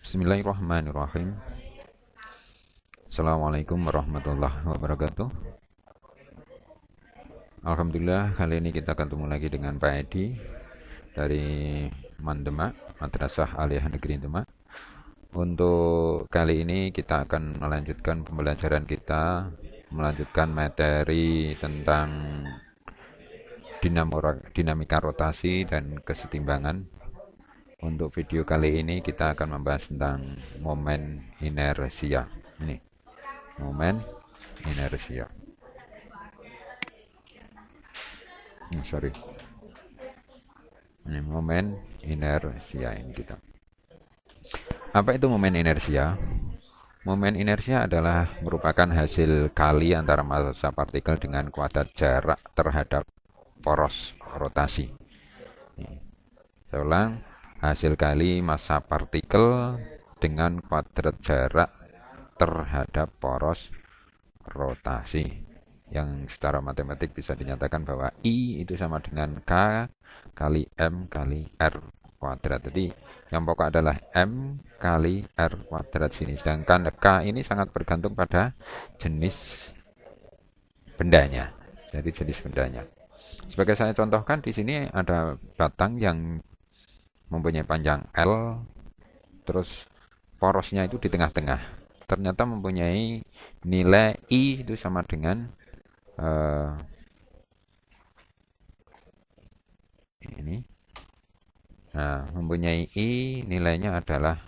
Bismillahirrahmanirrahim. Assalamualaikum warahmatullahi wabarakatuh. Alhamdulillah, kali ini kita ketemu lagi dengan Pak Edi dari Mandemak, Madrasah Aliyah Negeri Demak. Untuk kali ini kita akan melanjutkan pembelajaran kita, melanjutkan materi tentang dinamika rotasi dan kesetimbangan. Untuk video kali ini kita akan membahas tentang momen inersia. Ini momen inersia. Sorry. Ini momen inersia ini kita. Apa itu momen inersia? Momen inersia adalah merupakan hasil kali antara massa partikel dengan kuadrat jarak terhadap poros rotasi. Saya ulang, hasil kali massa partikel dengan kuadrat jarak terhadap poros rotasi, yang secara matematik bisa dinyatakan bahwa I itu sama dengan K kali M kali R kuadrat. Jadi yang pokok adalah M kali R kuadrat sini, sedangkan K ini sangat bergantung pada jenis bendanya. Jadi jenis bendanya. Sebagai saya contohkan, di sini ada batang yang mempunyai panjang L, terus porosnya itu di tengah-tengah. Ternyata mempunyai nilai I itu sama dengan ini. Nah, mempunyai I nilainya adalah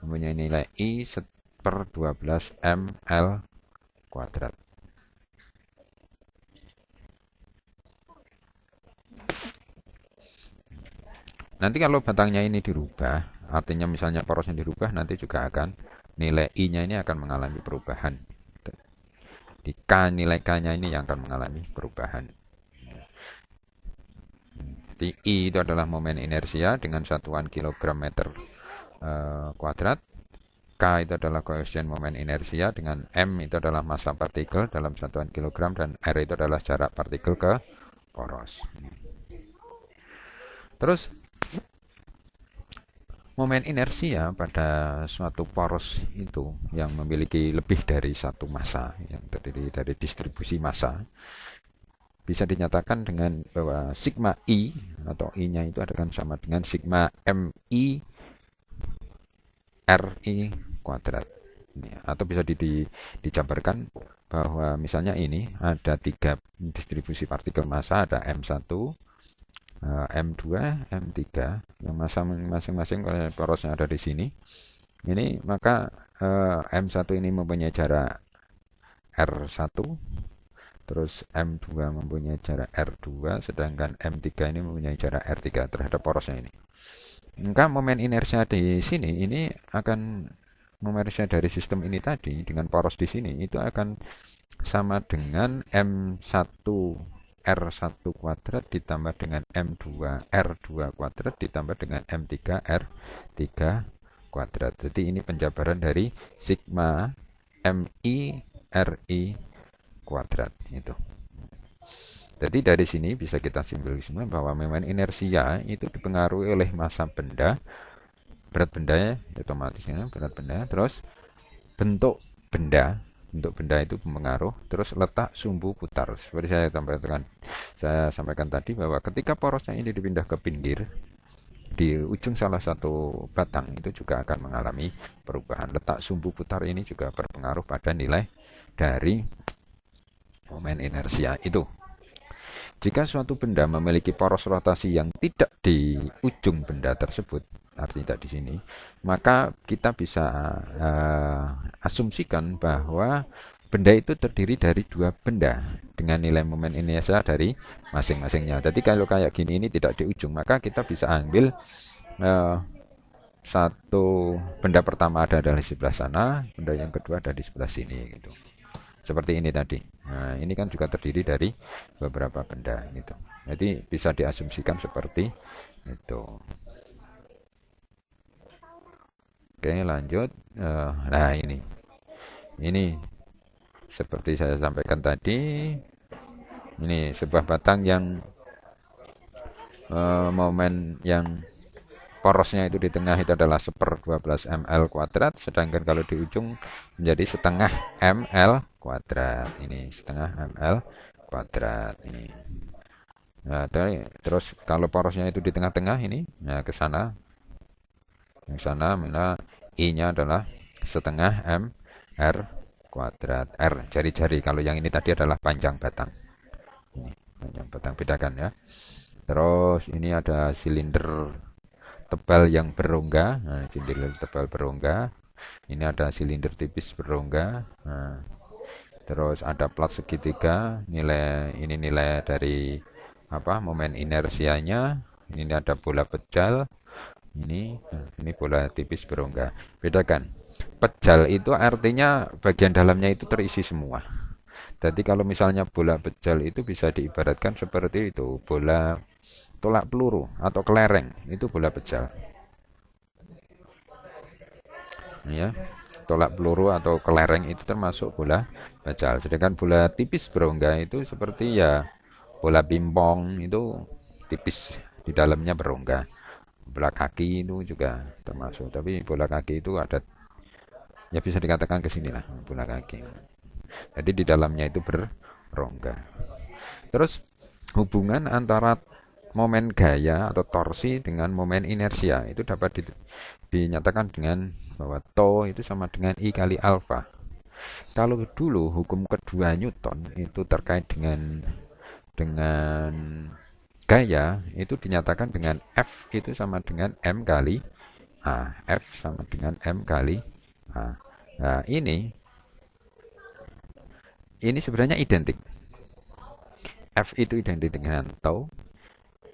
mempunyai nilai I per 12 ml kuadrat. Nanti kalau batangnya ini dirubah, artinya misalnya porosnya dirubah, nanti juga akan nilai I-nya ini akan mengalami perubahan. Di K, nilai K-nya ini yang akan mengalami perubahan. Di I itu adalah momen inersia dengan satuan kilogram meter kuadrat. K itu adalah koefisien momen inersia, dengan M itu adalah massa partikel dalam satuan kilogram, dan R itu adalah jarak partikel ke poros. Terus momen inersia pada suatu poros itu yang memiliki lebih dari satu massa, yang terdiri dari distribusi massa, bisa dinyatakan dengan bahwa sigma I atau I-nya itu adalah sama dengan sigma MI RI kuadrat. Atau bisa dijabarkan bahwa misalnya ini ada 3 distribusi partikel massa, ada M1, M2, M3, yang massa masing-masing porosnya ada di sini. Ini maka M1 ini mempunyai jarak R1, terus M2 mempunyai jarak R2, sedangkan M3 ini mempunyai jarak R3 terhadap porosnya ini. Maka momen inersia di sini ini akan, momen inersia dari sistem ini tadi dengan poros di sini itu akan sama dengan M1 R1 kuadrat ditambah dengan M2 R2 kuadrat ditambah dengan M3 R3 kuadrat. Jadi ini penjabaran dari sigma MI RI kuadrat itu. Jadi dari sini bisa kita simpulkan bahwa momen inersia itu dipengaruhi oleh massa benda, berat benda ya, otomatisnya berat benda, terus bentuk benda. Bentuk benda itu mempengaruhi, terus letak sumbu putar. Seperti saya sampaikan tadi bahwa ketika porosnya ini dipindah ke pinggir, di ujung salah satu batang itu juga akan mengalami perubahan. Letak sumbu putar ini juga berpengaruh pada nilai dari momen inersia itu. Jika suatu benda memiliki poros rotasi yang tidak di ujung benda tersebut, artinya tidak di sini, maka kita bisa asumsikan bahwa benda itu terdiri dari 2 benda dengan nilai momen inersia dari masing-masingnya. Jadi kalau kayak gini ini tidak di ujung, maka kita bisa ambil satu benda pertama ada di sebelah sana, benda yang kedua ada di sebelah sini gitu. Seperti ini tadi. Nah, ini kan juga terdiri dari beberapa benda gitu. Jadi bisa diasumsikan seperti itu. Oke, lanjut. Nah, ini seperti saya sampaikan tadi, Ini sebuah batang yang momen yang porosnya itu di tengah itu adalah 1/12 ml kuadrat, sedangkan kalau di ujung menjadi setengah ml kuadrat. Ini setengah ml kuadrat ini. Nah, terus kalau porosnya itu di tengah-tengah ini, nah ke sana, yang sana mana I-nya adalah setengah mr kuadrat. R jari-jari. Kalau yang ini tadi adalah panjang batang. Ini panjang batang, bedakan ya. Terus ini ada silinder tebal yang berongga. Nah, silinder tebal berongga. Ini ada silinder tipis berongga. Nah, terus ada plat segitiga. Nilai dari apa? Momen inersianya. Ini ada bola pejal. Ini bola tipis berongga. Bedakan. Pejal itu artinya bagian dalamnya itu terisi semua. Jadi kalau misalnya bola pejal itu bisa diibaratkan seperti itu, bola tolak peluru atau kelereng, itu bola pejal. Ya, tolak peluru atau kelereng itu termasuk bola pejal. Sedangkan bola tipis berongga itu seperti ya bola pingpong, itu tipis di dalamnya berongga. Bola kaki itu juga termasuk, tapi bola kaki itu ada, ya bisa dikatakan ke sini lah, bola kaki. Jadi di dalamnya itu berongga. Terus hubungan antara momen gaya atau torsi dengan momen inersia itu dapat dinyatakan dengan bahwa tau itu sama dengan I kali alfa. Kalau dulu hukum kedua Newton itu terkait dengan gaya itu dinyatakan dengan F itu sama dengan M kali A. F sama dengan M kali A. Nah, ini sebenarnya identik. F itu identik dengan tau,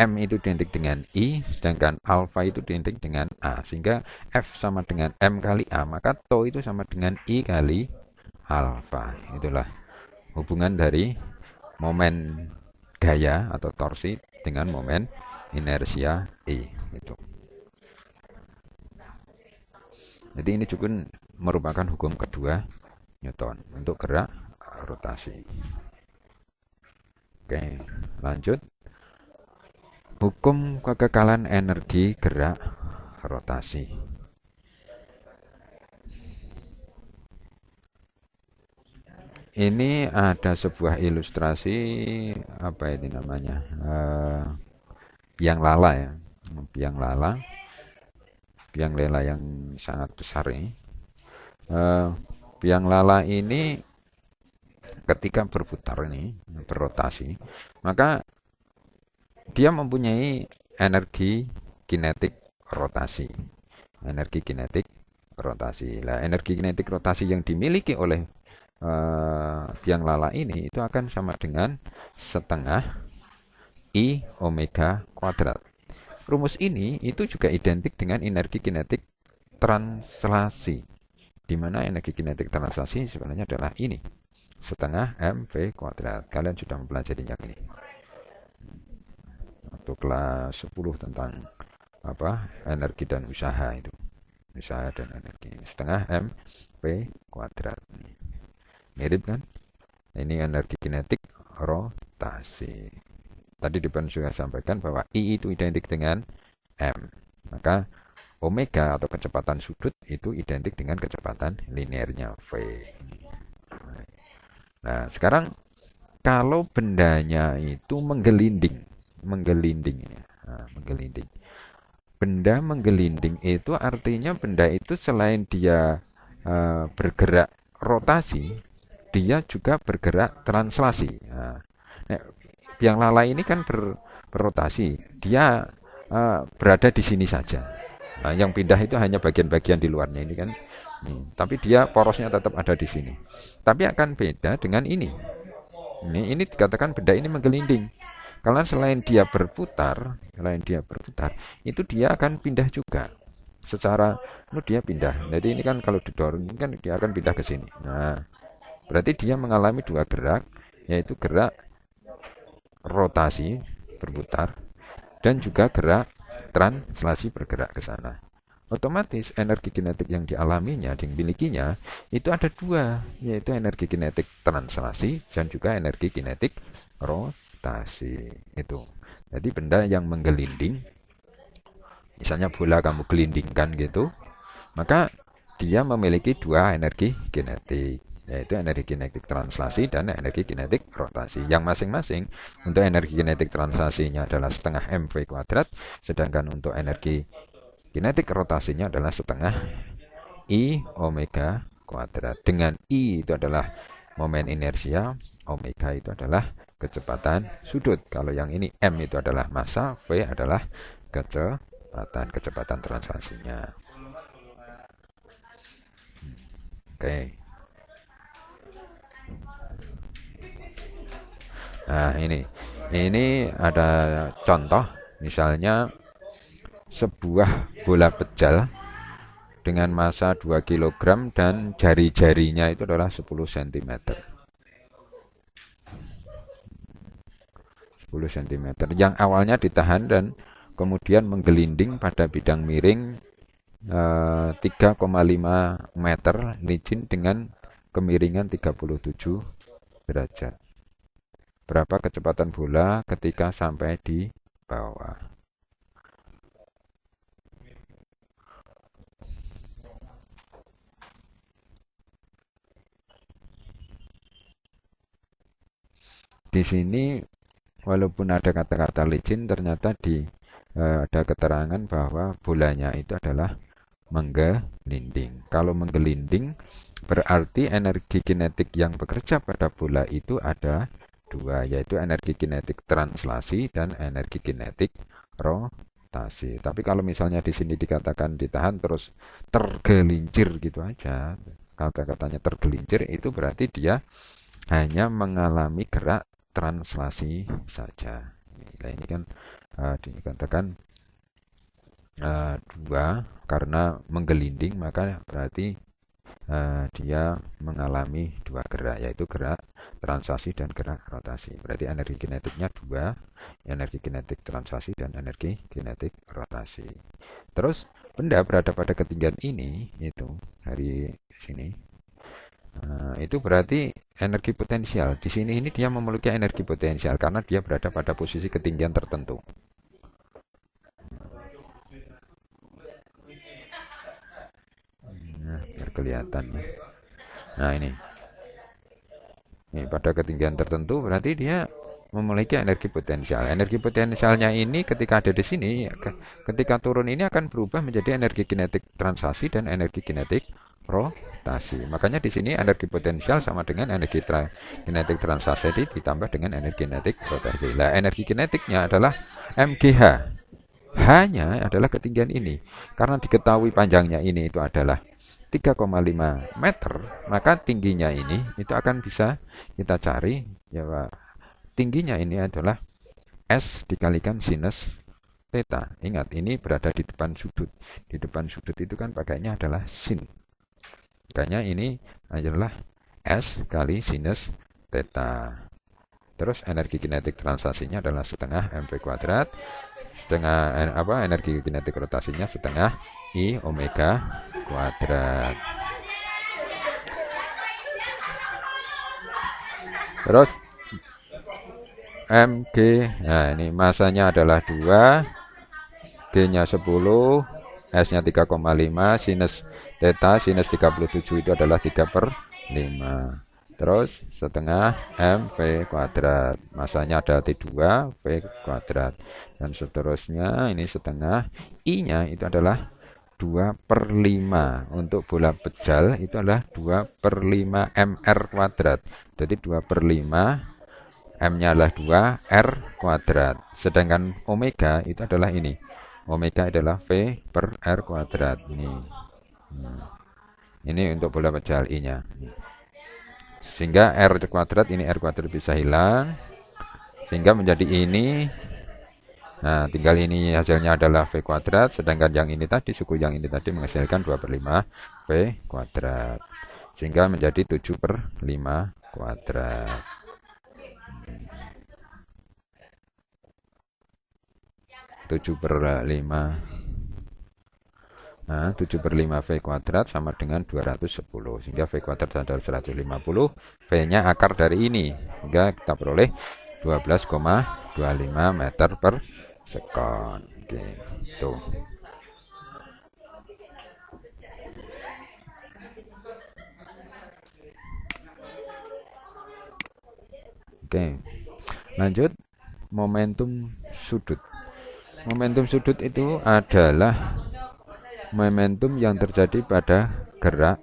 M itu identik dengan I, sedangkan alfa itu identik dengan A. Sehingga F sama dengan M kali A, maka tau itu sama dengan I kali alfa. Itulah hubungan dari momen gaya atau torsi dengan momen inersia I. Itu. Jadi ini juga merupakan hukum kedua Newton untuk gerak rotasi. Oke, lanjut. Hukum kekekalan energi gerak rotasi. Ini ada sebuah ilustrasi, apa ini namanya, biang lala ya, biang lala, biang lala yang sangat besar ini. Biang lala ini ketika berputar ini, berrotasi, maka dia mempunyai energi kinetik rotasi. Energi kinetik rotasi. Nah, energi kinetik rotasi yang dimiliki oleh biang lala ini itu akan sama dengan setengah I omega kuadrat. Rumus ini itu juga identik dengan energi kinetik translasi, di mana energi kinetik translasi sebenarnya adalah ini, setengah mv kuadrat. Kalian sudah mempelajarinya ini waktu kelas 10 tentang apa, energi dan usaha. Itu usaha dan energi, setengah mv kuadrat. Mirip kan? Ini energi kinetik rotasi. Tadi di depan juga sampaikan bahwa I itu identik dengan M. Maka omega atau kecepatan sudut itu identik dengan kecepatan linearnya V. Nah, sekarang kalau bendanya itu menggelinding. Benda menggelinding itu artinya benda itu selain dia bergerak rotasi, dia juga bergerak translasi. Nah, biang lala ini kan berrotasi, dia berada di sini saja. Nah, yang pindah itu hanya bagian-bagian di luarnya ini kan. Tapi dia porosnya tetap ada di sini. Tapi akan beda dengan ini. Ini dikatakan benda ini menggelinding. Karena selain dia berputar, itu dia akan pindah juga. Secara dia pindah. Jadi ini kan kalau didorong kan dia akan pindah ke sini. Nah, berarti dia mengalami dua gerak, yaitu gerak rotasi berputar dan juga gerak translasi bergerak ke sana. Otomatis energi kinetik yang dialaminya, itu ada dua, yaitu energi kinetik translasi dan juga energi kinetik rotasi. Itu. Jadi benda yang menggelinding, misalnya bola kamu gelindingkan gitu, maka dia memiliki dua energi kinetik, yaitu energi kinetik translasi dan energi kinetik rotasi, yang masing-masing untuk energi kinetik translasinya adalah setengah mv kuadrat, sedangkan untuk energi kinetik rotasinya adalah setengah I omega kuadrat. Dengan I itu adalah momen inersia, omega itu adalah kecepatan sudut. Kalau yang ini M itu adalah massa, V adalah kecepatan translasinya. Oke. Nah, ini ada contoh, misalnya sebuah bola pejal dengan massa 2 kg dan jari-jarinya itu adalah 10 cm. 10 cm yang awalnya ditahan dan kemudian menggelinding pada bidang miring 3,5 meter licin dengan kemiringan 37 derajat. Berapa kecepatan bola ketika sampai di bawah? Di sini walaupun ada kata-kata licin, ternyata ada keterangan bahwa bolanya itu adalah menggelinding. Kalau menggelinding berarti energi kinetik yang bekerja pada bola itu ada dua, yaitu energi kinetik translasi dan energi kinetik rotasi. Tapi kalau misalnya di sini dikatakan ditahan terus tergelincir gitu aja, kata-katanya tergelincir, itu berarti dia hanya mengalami gerak translasi saja. Nah, ini kan dikatakan dua, karena menggelinding maka berarti dia mengalami dua gerak, yaitu gerak translasi dan gerak rotasi. Berarti energi kinetiknya dua, energi kinetik translasi dan energi kinetik rotasi. Terus benda berada pada ketinggian ini, itu dari sini, itu berarti energi potensial. Di sini ini dia memiliki energi potensial karena dia berada pada posisi ketinggian tertentu. Nah, biar kelihatan ya. Nah, ini pada ketinggian tertentu berarti dia memiliki energi potensial. Energi potensialnya ini ketika ada di sini, ketika turun ini akan berubah menjadi energi kinetik translasi dan energi kinetik rotasi. Makanya di sini energi potensial sama dengan energi kinetik translasi ditambah dengan energi kinetik rotasi. Nah, energi kinetiknya adalah mgh. H-nya adalah ketinggian ini. Karena diketahui panjangnya ini itu adalah 3,5 meter, maka tingginya ini itu akan bisa kita cari ya Pak. Tingginya ini adalah S dikalikan sinus theta. Ingat, ini berada di depan sudut. Di depan sudut itu kan pakainya adalah sin. Makanya ini adalah S kali sinus theta. Terus energi kinetik translasinya adalah setengah mv kuadrat, setengah energi kinetik rotasinya setengah I omega kuadrat. Terus mg, nah ini masanya adalah 2, G-nya 10, S-nya 3,5, sinus theta, sinus 37 itu adalah 3/5. Terus setengah mv kuadrat, masanya ada T2 V kuadrat, dan seterusnya. Ini setengah, I-nya itu adalah 2/5. Untuk bola pejal itu adalah 2/5 mr kuadrat. Jadi 2/5, M-nya adalah 2, R kuadrat. Sedangkan omega itu adalah ini. Omega adalah V per R kuadrat. Ini untuk bola pejal I-nya. Sehingga R kuadrat, ini R kuadrat bisa hilang. Sehingga menjadi ini. Nah, tinggal ini hasilnya adalah V kuadrat. Sedangkan yang ini tadi, suku yang ini tadi menghasilkan 2/5 V kuadrat. Sehingga menjadi 7/5 kuadrat. 7/5. Nah, 7/5 V kuadrat sama dengan 210. Sehingga V kuadrat adalah 150. V-nya akar dari ini. Sehingga kita peroleh 12,25 meter per sekon. Gitu. Oke, lanjut momentum sudut. Momentum sudut itu adalah momentum yang terjadi pada gerak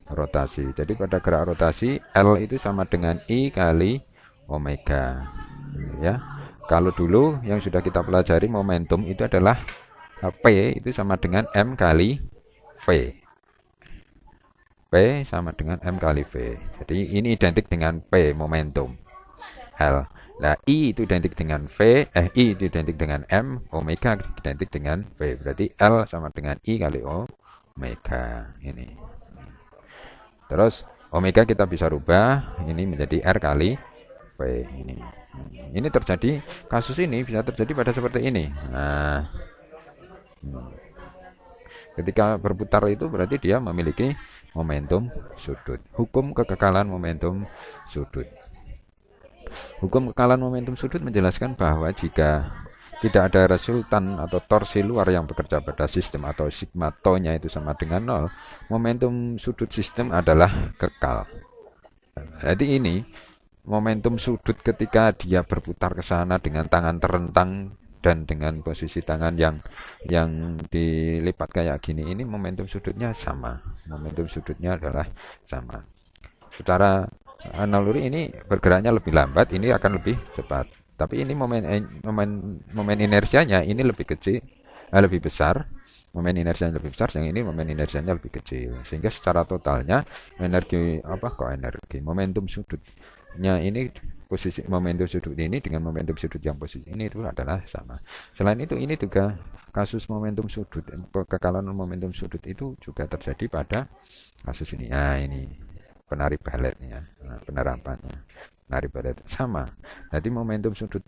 rotasi. Jadi pada gerak rotasi L itu sama dengan I kali omega. Ya. Kalau dulu yang sudah kita pelajari momentum itu adalah P itu sama dengan M kali V. P sama dengan M kali V. Jadi ini identik dengan P momentum L. Nah, I itu identik dengan I itu identik dengan M, omega identik dengan V. Berarti L sama dengan I kali omega. Ini. Terus omega kita bisa rubah ini menjadi R kali V. Ini terjadi, kasus ini bisa terjadi pada seperti ini. Nah, ketika berputar itu berarti dia memiliki momentum sudut. Hukum kekekalan momentum sudut. Hukum kekekalan momentum sudut menjelaskan bahwa jika tidak ada resultan atau torsi luar yang bekerja pada sistem atau sigma tau-nya itu sama dengan 0, momentum sudut sistem adalah kekal. Jadi ini momentum sudut ketika dia berputar ke sana dengan tangan terentang dan dengan posisi tangan yang dilipat kayak gini, ini momentum sudutnya sama. Momentum sudutnya adalah sama. Secara naluri ini bergeraknya lebih lambat, ini akan lebih cepat. Tapi ini momen inersianya ini lebih kecil, lebih besar. Momen inersianya lebih besar, yang ini momen inersianya lebih kecil. Sehingga secara totalnya energi momentum sudutnya ini, posisi momentum sudut ini dengan momentum sudut yang posisi ini itu adalah sama. Selain itu, ini juga kasus momentum sudut, kekekalan momentum sudut itu juga terjadi pada kasus ini. Nah, ini penari baletnya, penerapannya. Penari balet sama. Jadi momentum sudut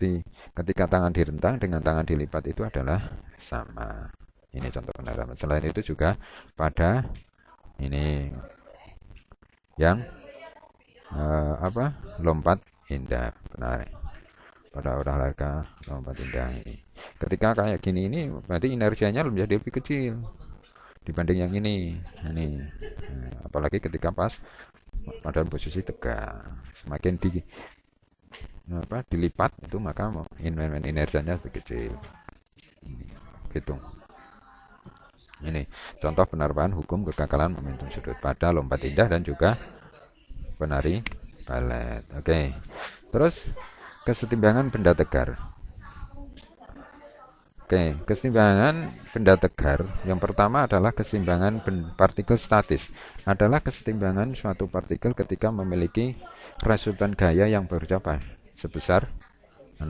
ketika tangan direntang dengan tangan dilipat itu adalah sama. Ini contoh penerapan. Selain itu juga pada ini yang lompat indah, penari pada olahraga lompat indah ini. Ketika kayak gini ini berarti inersianya lebih kecil dibanding yang ini. Apalagi ketika pas pada posisi tegak, semakin dilipat itu maka inersianya lebih kecil. Gitu. Ini contoh penerapan hukum kekekalan momentum sudut pada lompat indah dan juga penari balet. Oke. Terus kesetimbangan benda tegar. Oke, kesetimbangan benda tegar yang pertama adalah kesetimbangan partikel statis. Adalah kesetimbangan suatu partikel ketika memiliki resultan gaya yang bekerja sebesar 0.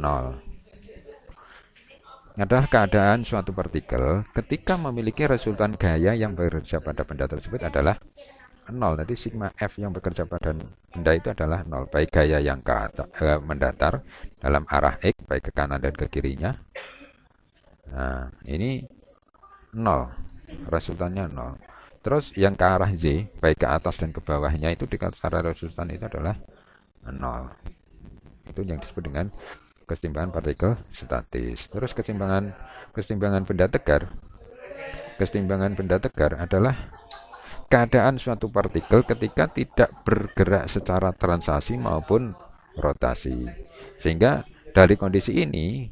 Adalah keadaan suatu partikel ketika memiliki resultan gaya yang bekerja pada benda tersebut adalah 0. Nanti sigma F yang bekerja pada benda itu adalah 0. Baik gaya yang mendatar dalam arah X, baik ke kanan dan ke kirinya. Nah, ini 0. Resultannya 0. Terus yang ke arah Z, baik ke atas dan ke bawahnya itu secara resultan itu adalah 0. Itu yang disebut dengan kesetimbangan partikel statis. Terus kesetimbangan benda tegar. Kesetimbangan benda tegar adalah keadaan suatu partikel ketika tidak bergerak secara translasi maupun rotasi. Sehingga dari kondisi ini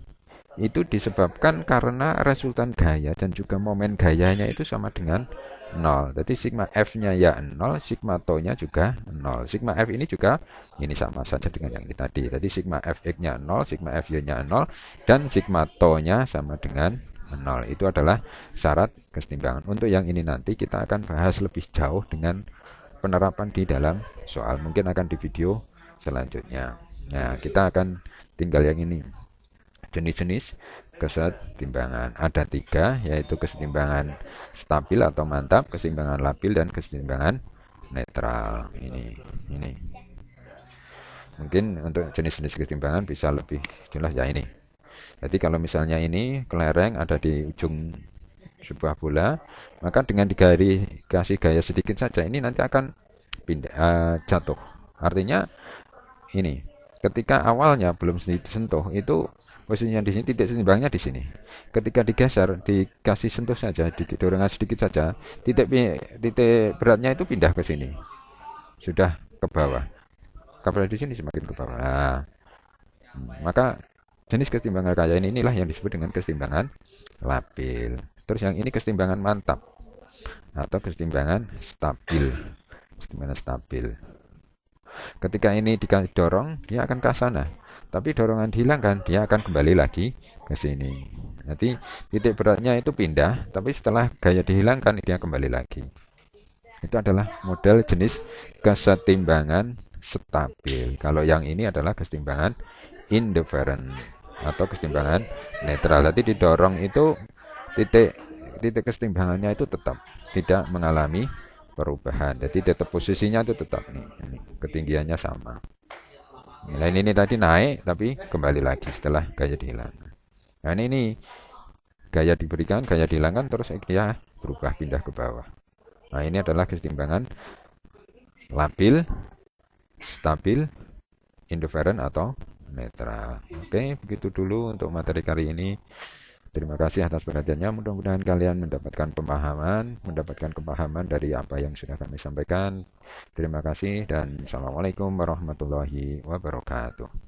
itu disebabkan karena resultan gaya dan juga momen gayanya itu sama dengan 0. Jadi sigma F-nya ya 0, sigma tau-nya juga 0. Sigma F ini juga ini sama saja dengan yang ini tadi. Jadi sigma Fx-nya 0, sigma Fy-nya 0, dan sigma tau-nya sama dengan 0. Itu adalah syarat kesetimbangan. Untuk yang ini nanti kita akan bahas lebih jauh dengan penerapan di dalam soal. Mungkin akan di video selanjutnya. Nah, kita akan tinggal yang ini. Jenis-jenis kesetimbangan ada 3, yaitu kesetimbangan stabil atau mantap, kesetimbangan labil, dan kesetimbangan netral. Ini mungkin untuk jenis-jenis kesetimbangan bisa lebih jelas ya ini. Jadi kalau misalnya ini kelereng ada di ujung sebuah bola, maka dengan dikasih gaya sedikit saja ini nanti akan pindah, jatuh. Artinya ini Ketika awalnya belum disentuh, itu posisinya di sini, titik setimbangnya di sini. Ketika digeser, dikasih sentuh saja, dorongan sedikit saja, titik beratnya itu pindah ke sini, sudah ke bawah. Kapal di sini semakin ke bawah. Nah, maka jenis kesetimbangan kayak ini inilah yang disebut dengan kesetimbangan labil. Terus yang ini kesetimbangan mantap atau kesetimbangan stabil. Kesetimbangan stabil. Ketika ini didorong, dia akan ke sana. Tapi dorongan dihilangkan, dia akan kembali lagi ke sini. Nanti titik beratnya itu pindah, tapi setelah gaya dihilangkan, dia kembali lagi. Itu adalah model jenis kesetimbangan stabil. Kalau yang ini adalah kesetimbangan indifferent atau kesetimbangan netral. Nanti didorong itu titik titik kesetimbangannya itu tetap tidak mengalami perubahan. Jadi tetap posisinya itu tetap nih, ketinggiannya sama. Nilai ini tadi naik tapi kembali lagi setelah gaya dihilangkan. Nah ini gaya diberikan, gaya dihilangkan terus dia berubah pindah ke bawah. Nah ini adalah kesetimbangan labil, stabil, indifferent atau netral. Oke, begitu dulu untuk materi kali ini. Terima kasih atas perhatiannya. Mudah-mudahan kalian mendapatkan pemahaman, mendapatkan kepahaman dari apa yang sudah kami sampaikan. Terima kasih dan assalamualaikum warahmatullahi wabarakatuh.